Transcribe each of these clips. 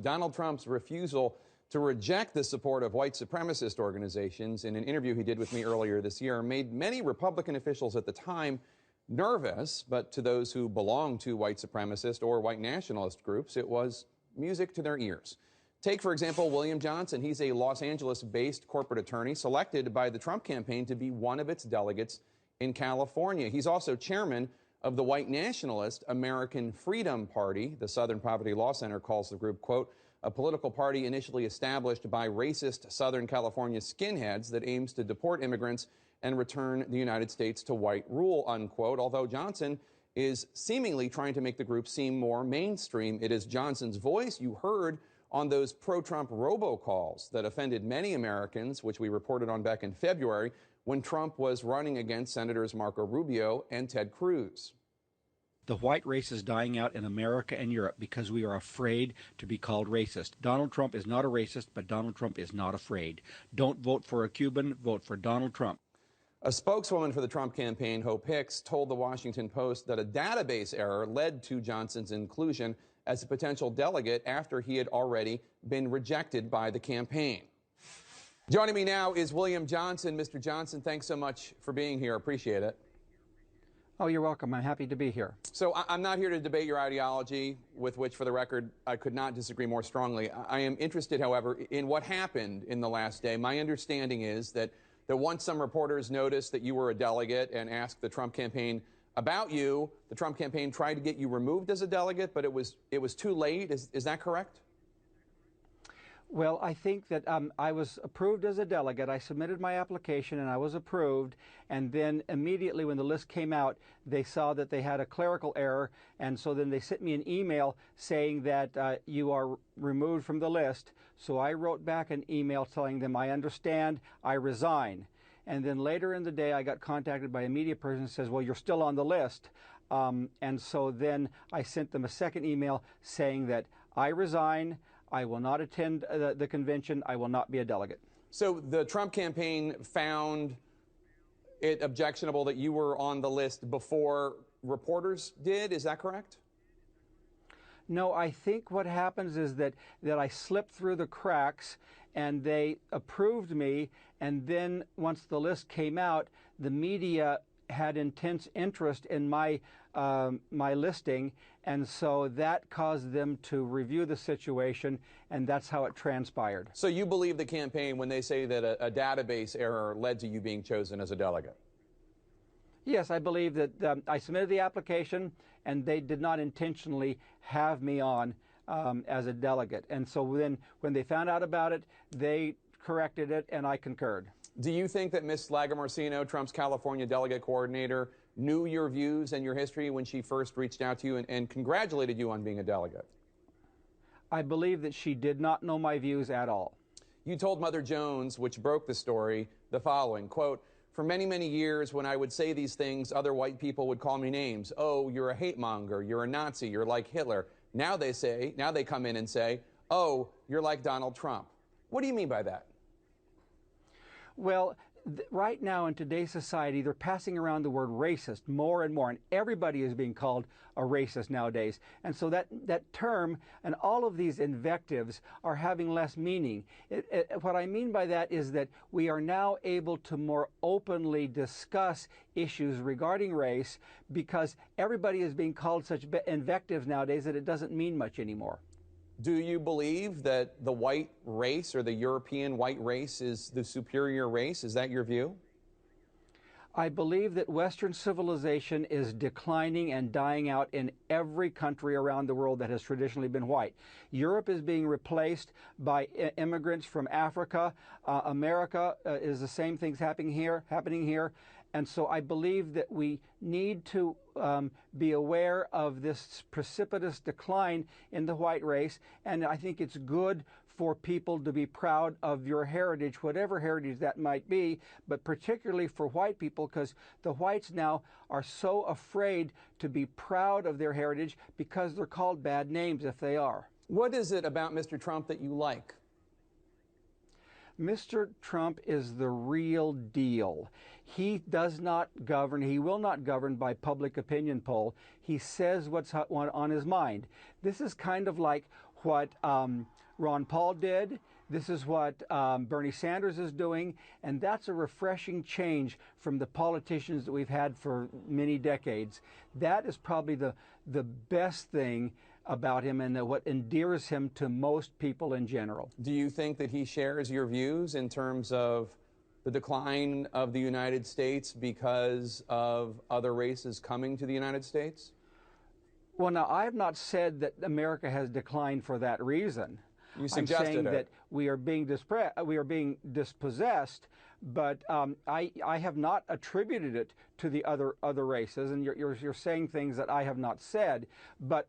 Donald Trump's refusal to reject the support of white supremacist organizations in an interview he did with me earlier this year made many Republican officials at the time nervous, but to those who belong to white supremacist or white nationalist groups, it was music to their ears. Take, for example, William Johnson. He's a Los Angeles-based corporate attorney selected by the Trump campaign to be one of its delegates in California. He's also chairman of the white nationalist American Freedom Party. The Southern Poverty Law Center calls the group, quote, a political party initially established by racist Southern California skinheads that aims to deport immigrants and return the United States to white rule, unquote. Although Johnson is seemingly trying to make the group seem more mainstream, it is Johnson's voice you heard on those pro-Trump robocalls that offended many Americans, which we reported on back in February when Trump was running against Senators Marco Rubio and Ted Cruz. The white race is dying out in America and Europe because we are afraid to be called racist. Donald Trump is not a racist, but Donald Trump is not afraid. Don't vote for a Cuban, vote for Donald Trump. A spokeswoman for the Trump campaign, Hope Hicks, told the Washington Post that a database error led to Johnson's inclusion as a potential delegate after he had already been rejected by the campaign. Joining me now is William Johnson. Mr. Johnson, thanks so much for being here. Appreciate it. Oh, you're welcome. I'm happy to be here. So I'm not here to debate your ideology, with which, for the record, I could not disagree more strongly. I am interested, however, in what happened in the last day. My understanding is that once some reporters noticed that you were a delegate and asked the Trump campaign about you, the Trump campaign tried to get you removed as a delegate, but it was too late. Is that correct? Well, I think that I was approved as a delegate. I submitted my application and I was approved. And then immediately when the list came out, they saw that they had a clerical error. And so then they sent me an email saying that you are removed from the list. So I wrote back an email telling them, I understand, I resign. And then later in the day, I got contacted by a media person who says, well, you're still on the list. And so then I sent them a second email saying that I resign. I will not attend the convention. I will not be a delegate. So the Trump campaign found it objectionable that you were on the list before reporters did. Is that correct? No, I think what happens is that I slipped through the cracks and they approved me. And then once the list came out, the media had intense interest in my listing, and so that caused them to review the situation, and that's how it transpired. So you believe the campaign when they say that a database error led to you being chosen as a delegate? Yes, I believe that I submitted the application, and they did not intentionally have me on as a delegate. And so then when they found out about it, they corrected it, and I concurred. Do you think that Ms. Lagomarsino, Trump's California delegate coordinator, knew your views and your history when she first reached out to you and congratulated you on being a delegate? I believe that she did not know my views at all. You told Mother Jones, which broke the story, the following, quote, for many, many years when I would say these things, other white people would call me names. Oh, you're a hate monger, you're a Nazi, you're like Hitler. Now they come in and say, oh, you're like Donald Trump. What do you mean by that? Well, right now in today's society, they're passing around the word racist more and more, and everybody is being called a racist nowadays. And so that term and all of these invectives are having less meaning. What I mean by that is that we are now able to more openly discuss issues regarding race because everybody is being called such invectives nowadays that it doesn't mean much anymore. Do you believe that the white race or the European white race is the superior race? Is that your view? I believe that Western civilization is declining and dying out in every country around the world that has traditionally been white. Europe is being replaced by immigrants from Africa. America is the same things happening here. And so I believe that we need to be aware of this precipitous decline in the white race. And I think it's good for people to be proud of your heritage, whatever heritage that might be, but particularly for white people, because the whites now are so afraid to be proud of their heritage because they're called bad names if they are. What is it about Mr. Trump that you like? Mr. Trump is the real deal. He does not govern, he will not govern by public opinion poll. He says what's on his mind. This is kind of like what Ron Paul did. This is what Bernie Sanders is doing, and that's a refreshing change from the politicians that we've had for many decades. That is probably the best thing about him and what endears him to most people in general. Do you think that he shares your views in terms of the decline of the United States because of other races coming to the United States? Well, now, I have not said that America has declined for that reason. You I'm saying it. that we are being dispossessed, but I have not attributed it to the other races, and you're saying things that I have not said. But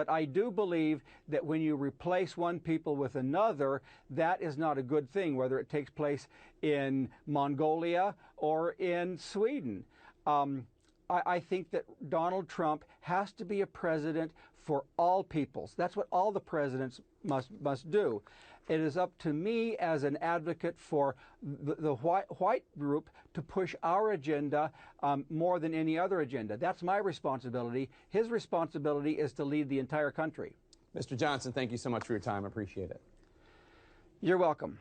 I do believe that when you replace one people with another, that is not a good thing, whether it takes place in Mongolia or in Sweden. I think that Donald Trump has to be a president for all peoples. That's what all the presidents must do. It is up to me as an advocate for the white group to push our agenda more than any other agenda. That's my responsibility. His responsibility is to lead the entire country. Mr. Johnson, thank you so much for your time. I appreciate it. You're welcome.